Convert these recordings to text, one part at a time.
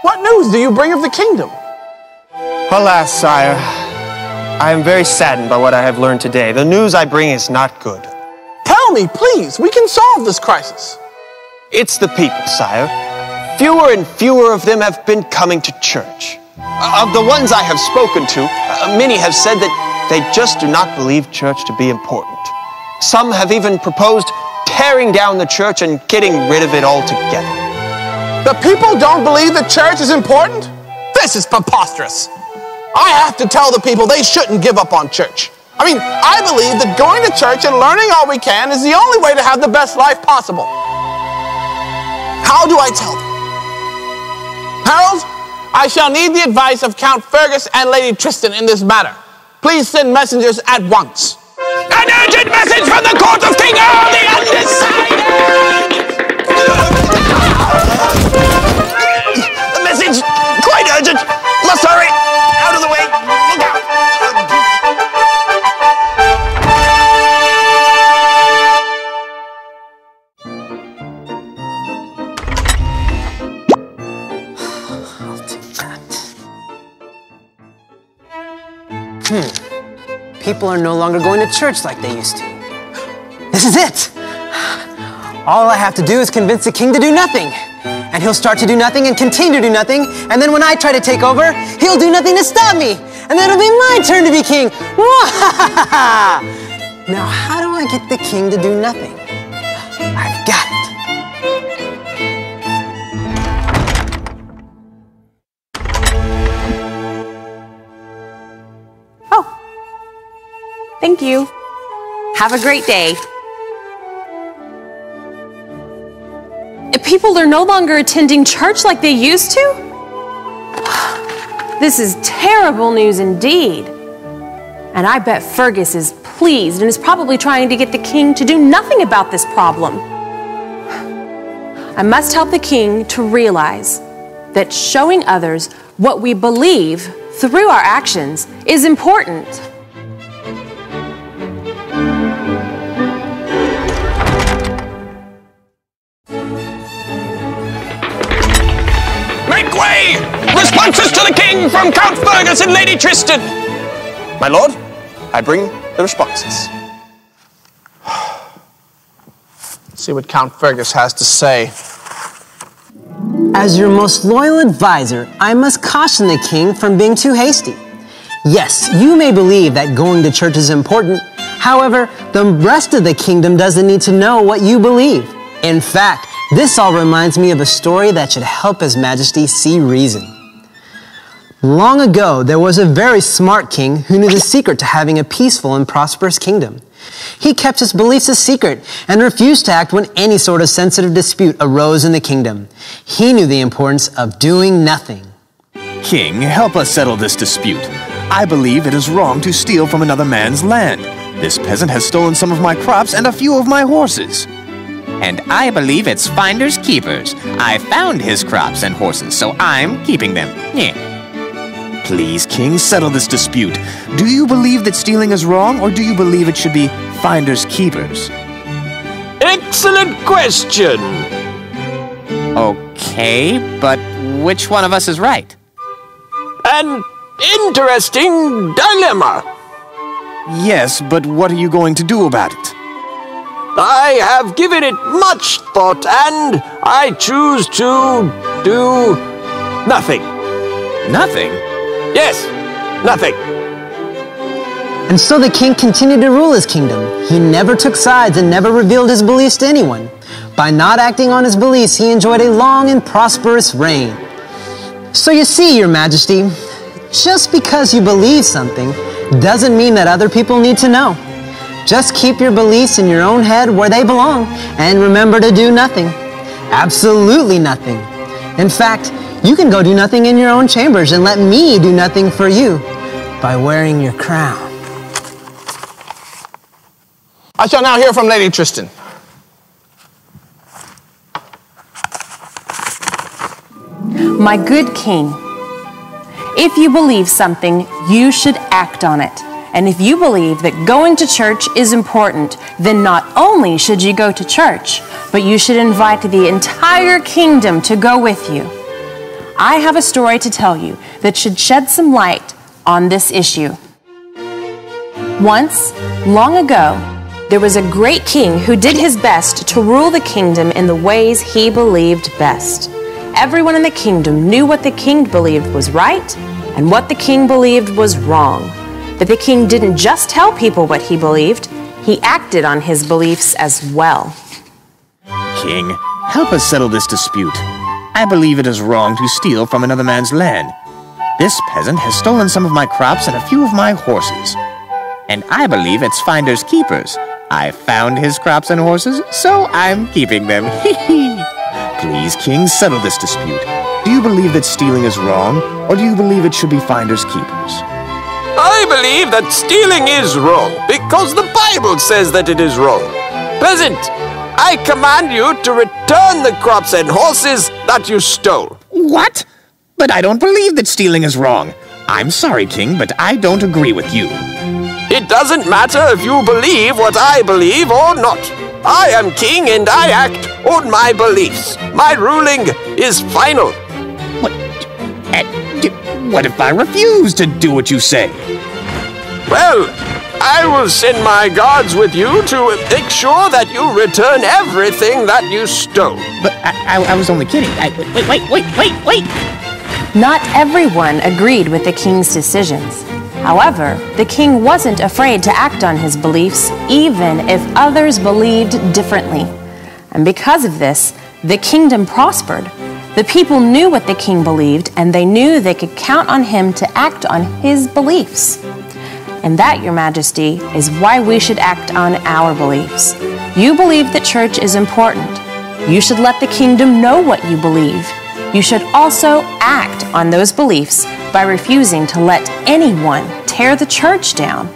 What news do you bring of the kingdom? Alas, sire, I am very saddened by what I have learned today. The news I bring is not good. Tell me, please. We can solve this crisis. It's the people, sire. Fewer and fewer of them have been coming to church. Of the ones I have spoken to, many have said that they just do not believe church to be important. Some have even proposed tearing down the church and getting rid of it altogether. The people don't believe the church is important? This is preposterous. I have to tell the people they shouldn't give up on church. I mean, I believe that going to church and learning all we can is the only way to have the best life possible. How do I tell them? Harold, I shall need the advice of Count Fergus and Lady Tristan in this matter. Please send messengers at once. An urgent message from the court of King Earl the Undecided! The message, quite urgent. Must hurry. Out of the way. Look out. I'll take that. People are no longer going to church like they used to. This is it! All I have to do is convince the king to do nothing. And he'll start to do nothing and continue to do nothing. And then when I try to take over, he'll do nothing to stop me. And then it'll be my turn to be king. Now, how do I get the king to do nothing? I've got it. Thank you. Have a great day. People are no longer attending church like they used to? This is terrible news indeed. And I bet Fergus is pleased and is probably trying to get the king to do nothing about this problem. I must help the king to realize that showing others what we believe through our actions is important. Make way! Responses to the king from Count Fergus and Lady Tristan! My lord, I bring the responses. See what Count Fergus has to say. As your most loyal advisor, I must caution the king from being too hasty. Yes, you may believe that going to church is important. However, the rest of the kingdom doesn't need to know what you believe. In fact, this all reminds me of a story that should help His Majesty see reason. Long ago, there was a very smart king who knew the secret to having a peaceful and prosperous kingdom. He kept his beliefs a secret and refused to act when any sort of sensitive dispute arose in the kingdom. He knew the importance of doing nothing. King, help us settle this dispute. I believe it is wrong to steal from another man's land. This peasant has stolen some of my crops and a few of my horses. And I believe it's finders keepers. I found his crops and horses, so I'm keeping them. Yeah. Please, King, settle this dispute. Do you believe that stealing is wrong, or do you believe it should be finders keepers? Excellent question! Okay, but which one of us is right? An interesting dilemma. Yes, but what are you going to do about it? I have given it much thought, and I choose to do nothing. Nothing? Yes, nothing. And so the king continued to rule his kingdom. He never took sides and never revealed his beliefs to anyone. By not acting on his beliefs, he enjoyed a long and prosperous reign. So you see, Your Majesty, just because you believe something doesn't mean that other people need to know. Just keep your beliefs in your own head where they belong, and remember to do nothing. Absolutely nothing. In fact, you can go do nothing in your own chambers and let me do nothing for you by wearing your crown. I shall now hear from Lady Tristan. My good king, if you believe something, you should act on it. And if you believe that going to church is important, then not only should you go to church, but you should invite the entire kingdom to go with you. I have a story to tell you that should shed some light on this issue. Once, long ago, there was a great king who did his best to rule the kingdom in the ways he believed best. Everyone in the kingdom knew what the king believed was right and what the king believed was wrong. But the king didn't just tell people what he believed, he acted on his beliefs as well. King, help us settle this dispute. I believe it is wrong to steal from another man's land. This peasant has stolen some of my crops and a few of my horses. And I believe it's finders keepers. I found his crops and horses, so I'm keeping them. Please, King, settle this dispute. Do you believe that stealing is wrong, or do you believe it should be finders keepers? I believe that stealing is wrong, because the Bible says that it is wrong. Peasant, I command you to return the crops and horses that you stole. What? But I don't believe that stealing is wrong. I'm sorry, King, but I don't agree with you. It doesn't matter if you believe what I believe or not. I am king and I act on my beliefs. My ruling is final. What if I refuse to do what you say? Well, I will send my guards with you to make sure that you return everything that you stole. But I was only kidding. Wait. Not everyone agreed with the king's decisions. However, the king wasn't afraid to act on his beliefs, even if others believed differently. And because of this, the kingdom prospered. The people knew what the king believed, and they knew they could count on him to act on his beliefs. And that, Your Majesty, is why we should act on our beliefs. You believe that church is important. You should let the kingdom know what you believe. You should also act on those beliefs by refusing to let anyone tear the church down.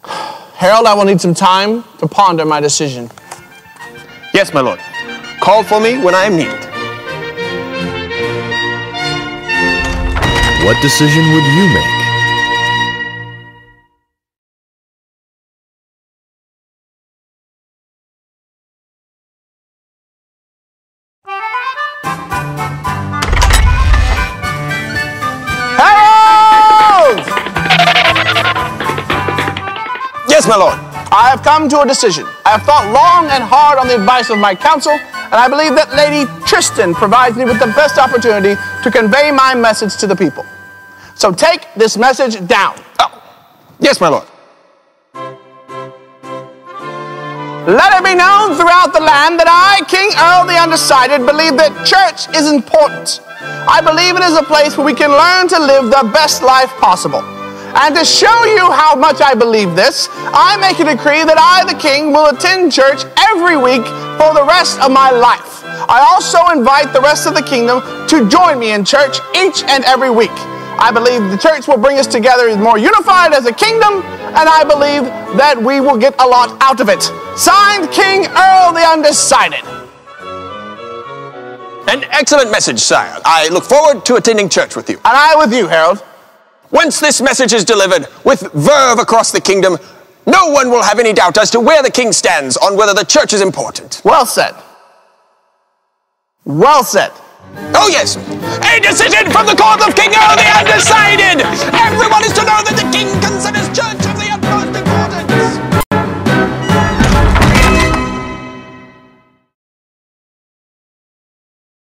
Harold, I will need some time to ponder my decision. Yes, my lord. Call for me when I am needed. What decision would you make? Yes, my lord. I have come to a decision. I have thought long and hard on the advice of my council, and I believe that Lady Tristan provides me with the best opportunity to convey my message to the people. So take this message down. Oh, yes, my lord. Let it be known throughout the land that I, King Earl the Undecided, believe that church is important. I believe it is a place where we can learn to live the best life possible. And to show you how much I believe this, I make a decree that I, the king, will attend church every week for the rest of my life. I also invite the rest of the kingdom to join me in church each and every week. I believe the church will bring us together more unified as a kingdom, and I believe that we will get a lot out of it. Signed, King Earl the Undecided. An excellent message, sire. I look forward to attending church with you. And I with you, Harold. Once this message is delivered with verve across the kingdom, no one will have any doubt as to where the king stands on whether the church is important. Well said. Well said. Oh yes, a decision from the court of King Earl the Undecided! Everyone is to know that the king consents.